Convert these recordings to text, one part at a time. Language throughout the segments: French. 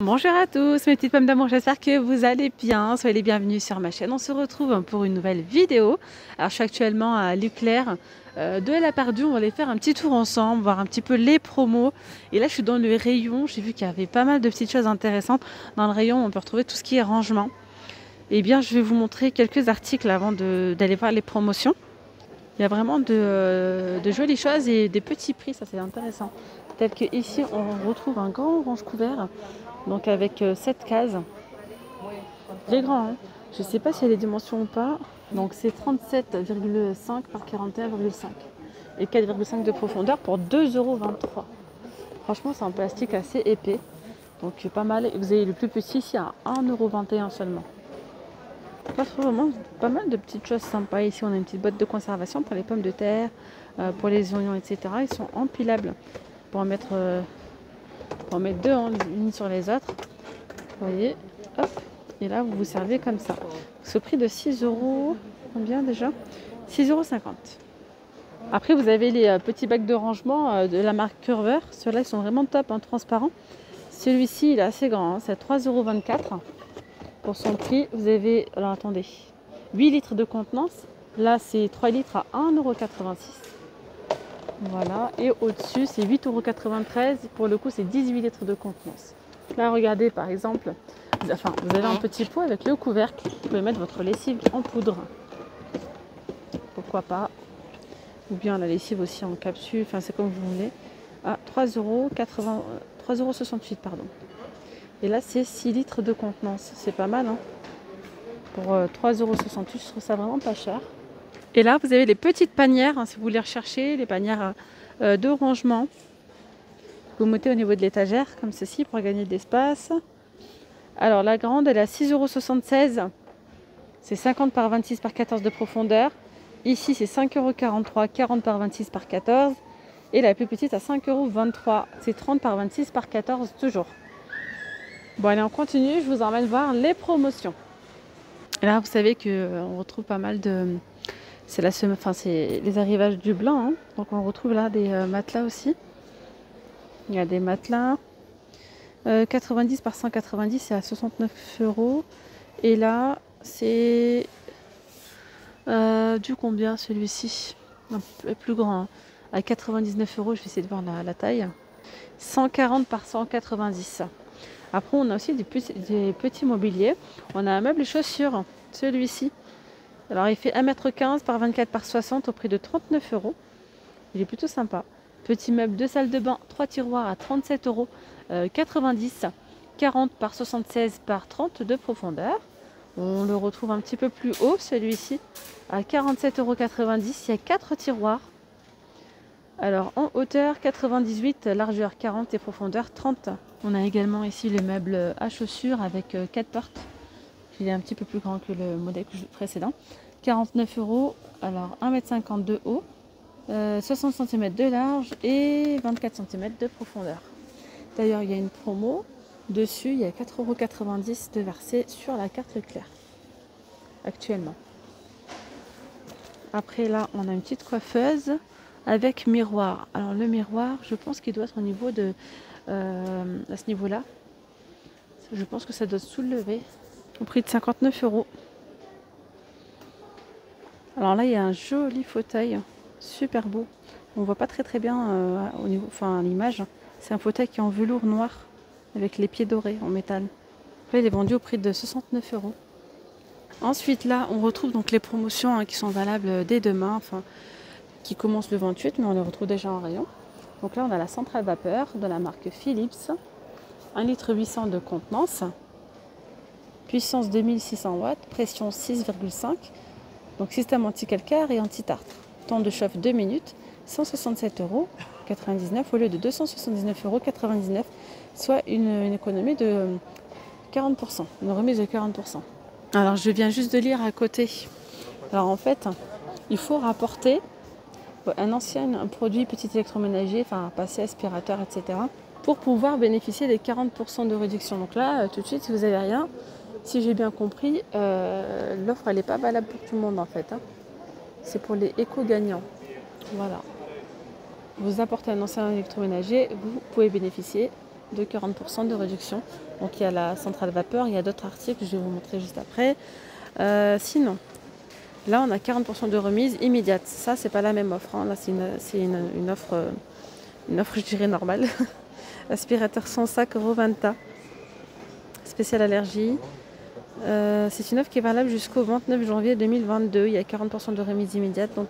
Bonjour à tous mes petites pommes d'amour, j'espère que vous allez bien, soyez les bienvenus sur ma chaîne. On se retrouve pour une nouvelle vidéo. Alors je suis actuellement à Leclerc de la Perdue, on va aller faire un petit tour ensemble, voir un petit peu les promos. Et là je suis dans le rayon, j'ai vu qu'il y avait pas mal de petites choses intéressantes. Dans le rayon on peut retrouver tout ce qui est rangement. Et bien je vais vous montrer quelques articles avant d'aller voir les promotions. Il y a vraiment de jolies choses et des petits prix, ça c'est intéressant. Tel que ici on retrouve un grand range couvert. Donc avec 7 cases. Il est grand, hein. Je ne sais pas s'il y a les dimensions ou pas. Donc c'est 37,5 par 41,5 et 4,5 de profondeur pour 2,23 €. Franchement c'est un plastique assez épais. Donc pas mal. Vous avez le plus petit ici à 1,21 € seulement. Je trouve vraiment pas mal de petites choses sympas. Ici on a une petite boîte de conservation pour les pommes de terre, pour les oignons, etc. Ils sont empilables pour en mettre... pour en mettre deux unes sur les autres. Vous voyez, hop, et là vous vous servez comme ça. Ce prix de 6 €, combien déjà? 6,50 €. Après vous avez les petits bacs de rangement de la marque Curver. Ceux-là ils sont vraiment top, hein, transparents. Celui-ci il est assez grand, hein, c'est 3,24 € pour son prix. Vous avez, alors attendez, 8 litres de contenance. Là c'est 3 litres à 1,86 €. Voilà, et au-dessus c'est 8,93 €. Pour le coup c'est 18 litres de contenance. Là regardez par exemple, vous avez un petit pot avec le couvercle. Vous pouvez mettre votre lessive en poudre. Pourquoi pas. Ou bien la lessive aussi en capsule, enfin c'est comme vous voulez. À 3,68 €, pardon. Et là c'est 6 litres de contenance. C'est pas mal, hein. Pour 3,68 €, je trouve ça vraiment pas cher. Et là, vous avez les petites panières, hein, si vous voulez rechercher, les panières de rangement. Vous mettez au niveau de l'étagère, comme ceci, pour gagner de l'espace. Alors, la grande, elle est à 6,76 €. C'est 50 par 26 par 14 de profondeur. Ici, c'est 5,43 €, 40 par 26 par 14. Et la plus petite à 5,23 €. C'est 30 par 26 par 14 toujours. Bon, allez, on continue. Je vous emmène voir les promotions. Et là, vous savez qu'on retrouve pas mal de... C'est les arrivages du blanc, hein. Donc on retrouve là des matelas aussi. Il y a des matelas 90 par 190, c'est à 69 €. Et là c'est du combien celui-ci? Un peu plus grand, hein. À 99 €. Je vais essayer de voir la taille. 140 par 190. Après on a aussi des petits mobiliers. On a un meuble chaussures, celui-ci. Alors il fait 1,15 m par 24 par 60 au prix de 39 €. Il est plutôt sympa. Petit meuble de salle de bain, 3 tiroirs à 37,90 €. 40 par 76 par 30 de profondeur. On le retrouve un petit peu plus haut, celui-ci, à 47,90 €. Il y a 4 tiroirs. Alors en hauteur 98, largeur 40 et profondeur 30. On a également ici le meuble à chaussures avec 4 portes. Il est un petit peu plus grand que le modèle précédent. 49 €, alors 1,50 m de haut, 60 cm de large et 24 cm de profondeur. D'ailleurs, il y a une promo. Dessus, il y a 4,90 € de versé sur la carte Leclerc actuellement. Après là, on a une petite coiffeuse avec miroir. Alors le miroir, je pense qu'il doit être au niveau de... à ce niveau-là. Je pense que ça doit se soulever. Au prix de 59 €. Alors là, il y a un joli fauteuil, super beau. On voit pas très bien au niveau, à l'image. C'est un fauteuil qui est en velours noir avec les pieds dorés en métal. Là, il est vendu au prix de 69 €. Ensuite, là, on retrouve donc les promotions, hein, qui sont valables dès demain, qui commencent le 28, mais on les retrouve déjà en rayon. Donc là, on a la centrale vapeur de la marque Philips, 1,8 litre de contenance. Puissance 2600 watts, pression 6,5. Donc système anti-calcaire et anti-tartre. Temps de chauffe 2 minutes, 167,99 € au lieu de 279,99 €, soit une économie de 40%, une remise de 40%. Alors je viens juste de lire à côté. Alors en fait, il faut rapporter un produit petit électroménager, passé aspirateur, etc. pour pouvoir bénéficier des 40% de réduction. Donc là, tout de suite, si vous n'avez rien, si j'ai bien compris, l'offre elle n'est pas valable pour tout le monde en fait, hein. C'est pour les éco-gagnants. Voilà. Vous apportez un ancien électroménager, vous pouvez bénéficier de 40% de réduction Donc il y a la centrale vapeur, il y a d'autres articles, je vais vous montrer juste après. Sinon, là on a 40% de remise immédiate. Ça c'est pas la même offre, hein. Là c'est une offre, je dirais normale. Aspirateur sans sac Roventa, spécial allergie. C'est une offre qui est valable jusqu'au 29 janvier 2022. Il y a 40% de remise immédiate, donc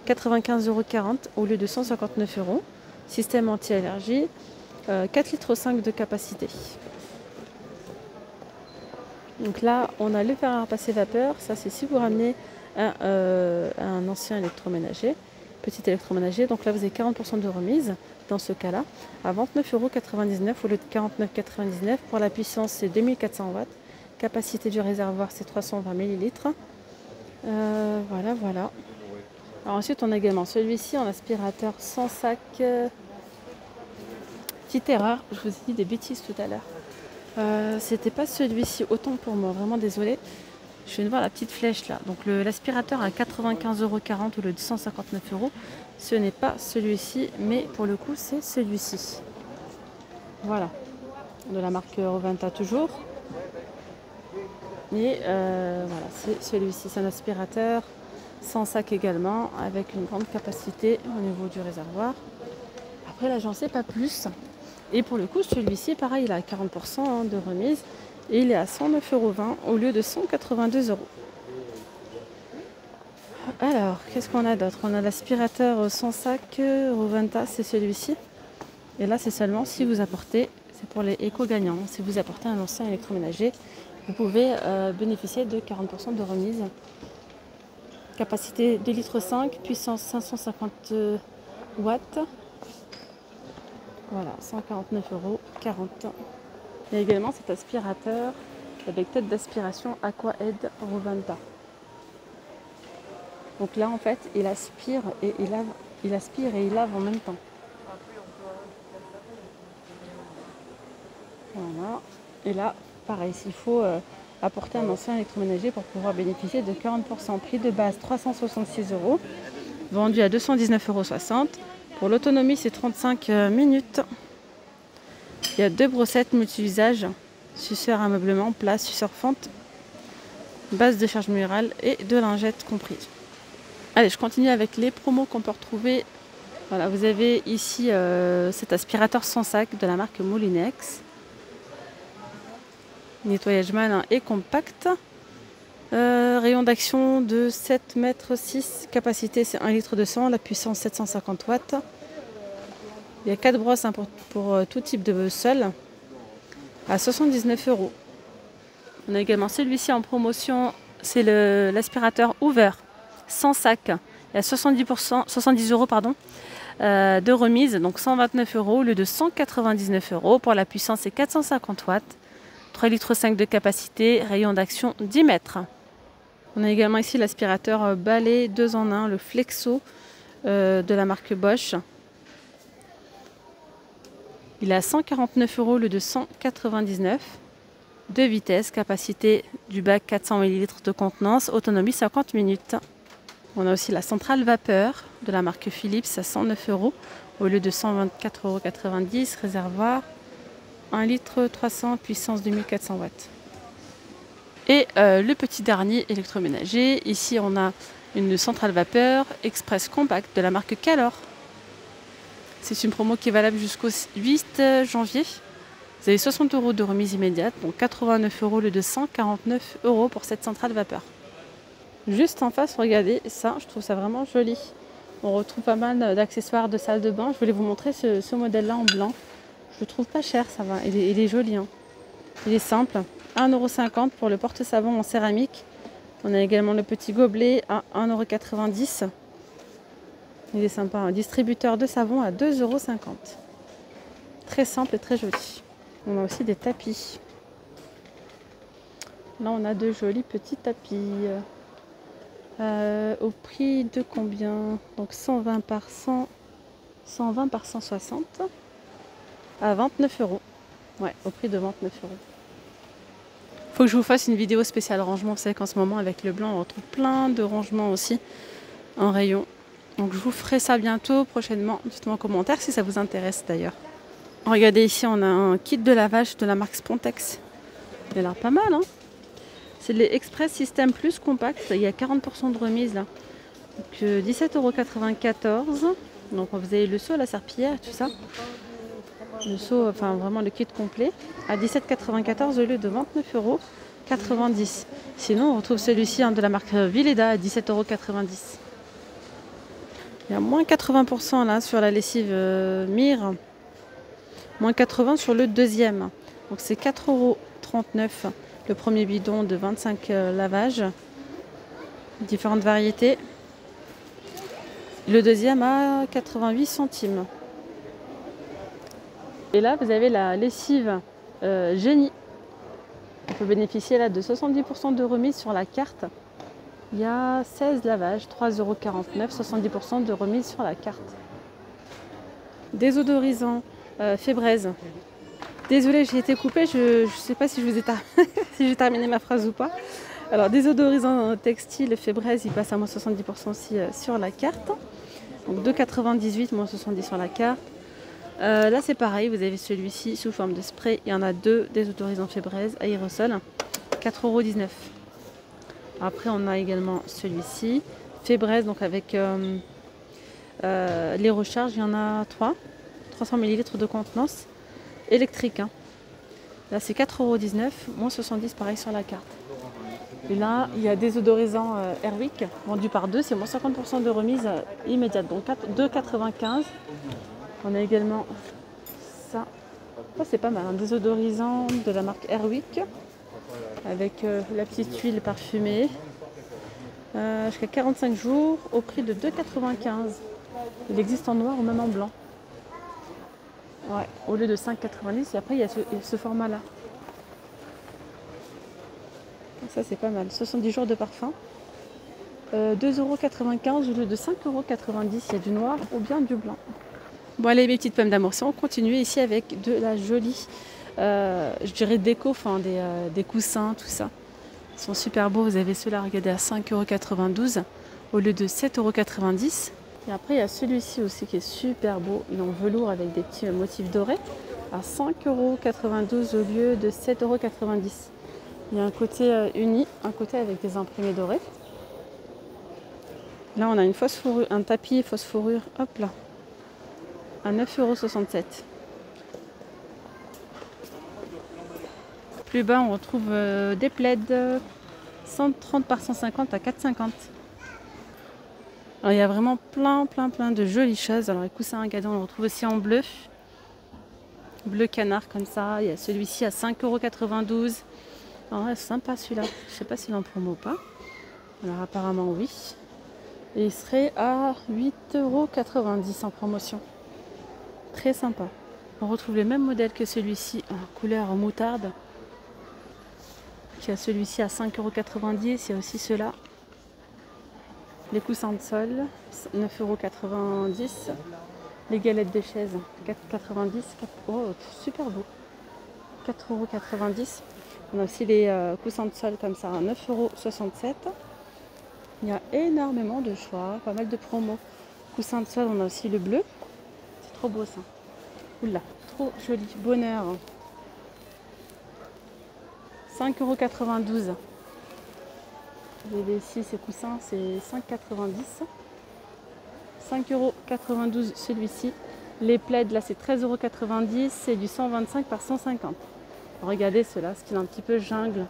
95,40 € au lieu de 159 €. Système anti-allergie, 4,5 litres de capacité. Donc là, on a le fer à repasser vapeur. Ça, c'est si vous ramenez un ancien électroménager, petit électroménager. Donc là, vous avez 40% de remise dans ce cas-là, à 29,99 € au lieu de 49,99 €. Pour la puissance, c'est 2400 watts. Capacité du réservoir, c'est 320 millilitres. Voilà, voilà. Alors ensuite, on a également celui-ci en aspirateur sans sac. Petite erreur, je vous ai dit des bêtises tout à l'heure. C'était pas celui-ci, autant pour moi, vraiment désolé. Je viens de voir la petite flèche là. Donc l'aspirateur à 95,40 € au lieu de 159 €. Ce n'est pas celui-ci, mais pour le coup, c'est celui-ci. Voilà. De la marque Roventa toujours. Et voilà, c'est celui-ci, c'est un aspirateur sans sac également, avec une grande capacité au niveau du réservoir. Après là, j'en sais pas plus. Et pour le coup, celui-ci, pareil, il a 40% de remise et il est à 109,20 € au lieu de 182 €. Alors, qu'est-ce qu'on a d'autre? On a l'aspirateur sans sac Roventa, c'est celui-ci. Et là, c'est seulement si vous apportez, c'est pour les éco-gagnants, si vous apportez un ancien électroménager, vous pouvez bénéficier de 40% de remise. Capacité 2,5 litres, puissance 550 watts. Voilà, 149,40 €. Il y a également cet aspirateur avec tête d'aspiration AquaAid Roventa. Donc là, en fait, il aspire et il lave, il lave en même temps. Voilà. Et là, pareil, s'il faut apporter un ancien électroménager pour pouvoir bénéficier de 40%. Prix de base 366 €, vendu à 219,60 €. Pour l'autonomie, c'est 35 minutes. Il y a 2 brossettes multi-usages, suceur ameublement, plat, suceur fente, base de charge murale et de lingettes comprises. Allez, je continue avec les promos qu'on peut retrouver. Voilà, vous avez ici cet aspirateur sans sac de la marque Moulinex. Nettoyage malin et compact. Rayon d'action de 7,6 m, capacité c'est 1,2 litre, la puissance 750 watts. Il y a 4 brosses pour tout type de sol à 79 €. On a également celui-ci en promotion, c'est l'aspirateur Hoover sans sac. Il y a 70 € pardon, de remise, donc 129 € au lieu de 199 €. Pour la puissance, c'est 450 watts. 3,5 litres de capacité, rayon d'action 10 mètres. On a également ici l'aspirateur balai 2 en 1, le Flexo de la marque Bosch. Il est à 149 € au lieu de 199 €. 2 vitesses, capacité du bac 400 millilitres de contenance, autonomie 50 minutes. On a aussi la centrale vapeur de la marque Philips à 109 € au lieu de 124,90 €. Réservoir 1,3 litre, puissance 2400 watts. Et le petit dernier électroménager, ici on a une centrale vapeur express compact de la marque Calor. C'est une promo qui est valable jusqu'au 8 janvier. Vous avez 60 € de remise immédiate, donc 89 € au lieu de 149 € pour cette centrale vapeur. Juste en face, regardez ça, je trouve ça vraiment joli. On retrouve pas mal d'accessoires de salle de bain. Je voulais vous montrer ce modèle-là en blanc. Je le trouve pas cher, ça va. Il est joli, hein. Il est simple. 1,50 € pour le porte-savon en céramique. On a également le petit gobelet à 1,90 €. Il est sympa. Un distributeur de savon à 2,50 €. Très simple et très joli. On a aussi des tapis. Là, on a de jolis petits tapis. Au prix de combien? Donc 120 par 100, 120 par 160 à 29 €. Ouais, au prix de 29 €. Faut que je vous fasse une vidéo spéciale rangement. Vous savez qu'en ce moment, avec le blanc, on retrouve plein de rangements aussi en rayon. Donc je vous ferai ça bientôt, prochainement. Dites-moi en commentaire si ça vous intéresse d'ailleurs. Regardez ici, on a un kit de lavage de la marque Spontex. Il a l'air pas mal, hein. C'est les Express System Plus Compact. Il y a 40% de remise là. Donc 17,94 €. Donc vous avez le seau, la serpillière, tout ça. Le seau, enfin vraiment le kit complet. À 17,94 € au lieu de 29,90 €. Sinon, on retrouve celui-ci de la marque Vileda à 17,90 €. Il y a moins 80% là sur la lessive Mire. Moins 80 sur le deuxième. Donc c'est 4,39 € le premier bidon de 25 lavages. Différentes variétés. Le deuxième à 88 centimes. Et là, vous avez la lessive Génie. On peut bénéficier là de 70% de remise sur la carte. Il y a 16 lavages, 3,49 €, 70% de remise sur la carte. Désodorisant Fébraise. Désolée, j'ai été coupée, je ne sais pas si si j'ai terminé ma phrase ou pas. Alors, désodorisant textile Fébraise, il passe à moins 70% aussi sur la carte. Donc 2,98 €, moins 70 sur la carte. Là, c'est pareil, vous avez celui-ci sous forme de spray. Il y en a deux désodorisants Fébraise, aérosol, 4,19 €. Après, on a également celui-ci, Fébraise, donc avec les recharges, il y en a 300 ml de contenance électrique. Hein. Là, c'est 4,19 €, moins 70 pareil sur la carte. Et là, il y a des odorisants Airwick vendus par deux, c'est moins 50% de remise immédiate, donc 2,95 €. On a également ça. Ça, c'est pas mal, un désodorisant de la marque Airwick avec la petite huile parfumée jusqu'à 45 jours au prix de 2,95 €. Il existe en noir ou même en blanc. Ouais, au lieu de 5,90 €. Et après, il y a ce format-là. Ça, c'est pas mal. 70 jours de parfum. 2,95 € au lieu de 5,90 €. Il y a du noir ou bien du blanc. Bon, allez, mes petites pommes d'amour, si on continue ici avec de la jolie, je dirais déco, enfin des coussins, tout ça. Ils sont super beaux. Vous avez ceux-là, regardez, à 5,92 € au lieu de 7,90 €. Et après, il y a celui-ci aussi qui est super beau. Il est en velours avec des petits motifs dorés à 5,92 € au lieu de 7,90 €. Il y a un côté uni, un côté avec des imprimés dorés. Là, on a une fausse fourrure, un tapis fausse fourrure, hop là, à 9,67 €. Plus bas, on retrouve des plaids 130 par 150 à 4,50 €. Alors, il y a vraiment plein de jolies choses. Alors les coussins à gadon, on le retrouve aussi en bleu. Bleu canard comme ça. Il y a celui-ci à 5,92 €. Alors ouais, c'est sympa celui-là. Je ne sais pas s'il est en promo ou pas. Alors apparemment oui. Et il serait à 8,90 € en promotion. Très sympa. On retrouve les mêmes modèles que celui-ci en couleur moutarde. Il y a celui-ci à 5,90 €. Il y a aussi ceux-là. Les coussins de sol, 9,90 €. Les galettes de chaise, 4,90 €. Oh, super beau. 4,90 €. On a aussi les coussins de sol comme ça à 9,67 €. Il y a énormément de choix, pas mal de promos. Coussins de sol, on a aussi le bleu. C'est trop beau ça. Oula, trop joli. Bonheur. 5,92 €. Vous avez ici ces coussins, c'est 5,90 €. 5,92 € celui-ci. Les plaids, là, c'est 13,90 €. C'est du 125 par 150. Regardez ceux-là, ce qu'il est un petit peu jungle.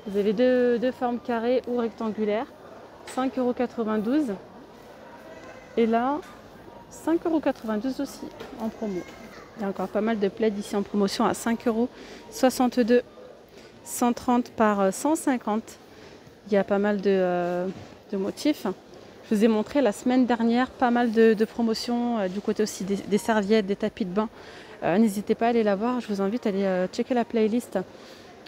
Vous avez deux formes carrées ou rectangulaires. 5,92 €. Et là, 5,92 € aussi en promo. Il y a encore pas mal de plaids ici en promotion à 5,62 €. 130 par 150. Il y a pas mal de motifs. Je vous ai montré la semaine dernière pas mal de promotions du côté aussi des serviettes, des tapis de bain. N'hésitez pas à aller la voir. Je vous invite à aller checker la playlist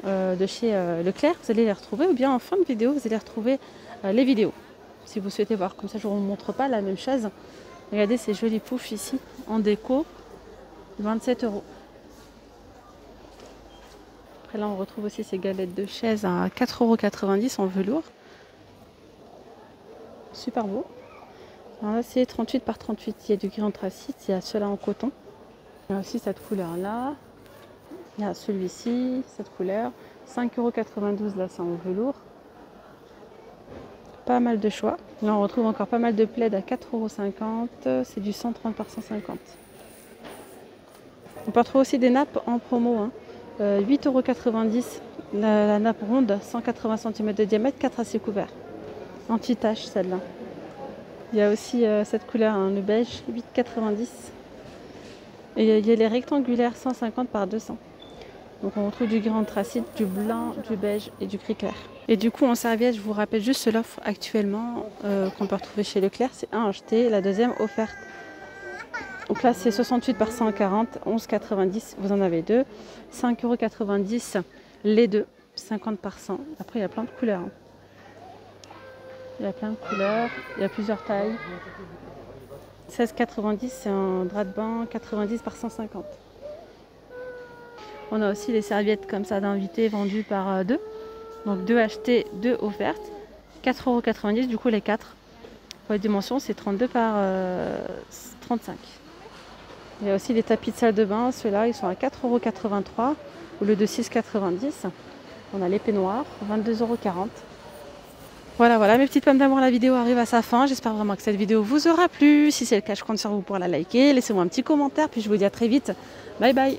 de chez Leclerc. Vous allez les retrouver, ou bien en fin de vidéo, vous allez retrouver les vidéos. Si vous souhaitez voir, comme ça je ne vous montre pas la même chose. Regardez ces jolies poufs ici en déco, 27 €. Après là on retrouve aussi ces galettes de chaise à 4,90 € en velours. Super beau. Alors là c'est 38 par 38. Il y a du gris anthracite, il y a ceux-là en coton. Il y a aussi cette couleur-là. Il y a celui-ci, cette couleur. 5,92 € là, c'est en velours. Pas mal de choix. Là, on retrouve encore pas mal de plaids à 4,50 €. C'est du 130 par 150. On peut retrouver aussi des nappes en promo. 8,90 € la nappe ronde, 180 cm de diamètre, 4 à 6 couverts. Anti-tache celle-là. Il y a aussi cette couleur, le beige, 8,90 €. Et il y a les rectangulaires 150 par 200. Donc on retrouve du gris anthracite, du blanc, du beige et du gris clair. Et du coup en serviette, je vous rappelle juste l'offre actuellement qu'on peut retrouver chez Leclerc. C'est un acheté, la deuxième offerte. Donc là c'est 68 par 140, 11,90 €, vous en avez deux. 5,90 € les deux, 50 par 100. Après il y a plein de couleurs. Il y a plein de couleurs, il y a plusieurs tailles. 16,90 €, c'est un drap de bain, 90 par 150. On a aussi les serviettes comme ça d'invités vendues par deux. Donc 2 achetées, 2 offertes. 4,90 € du coup les 4. Pour les dimensions, c'est 32 par 35. Il y a aussi les tapis de salle de bain. Ceux-là, ils sont à 4,83 € au lieu de 6,90 €. On a les peignoirs, 22,40 €. Voilà, mes petites pommes d'amour, la vidéo arrive à sa fin. J'espère vraiment que cette vidéo vous aura plu. Si c'est le cas, je compte sur vous pour la liker. Laissez-moi un petit commentaire, puis je vous dis à très vite. Bye bye.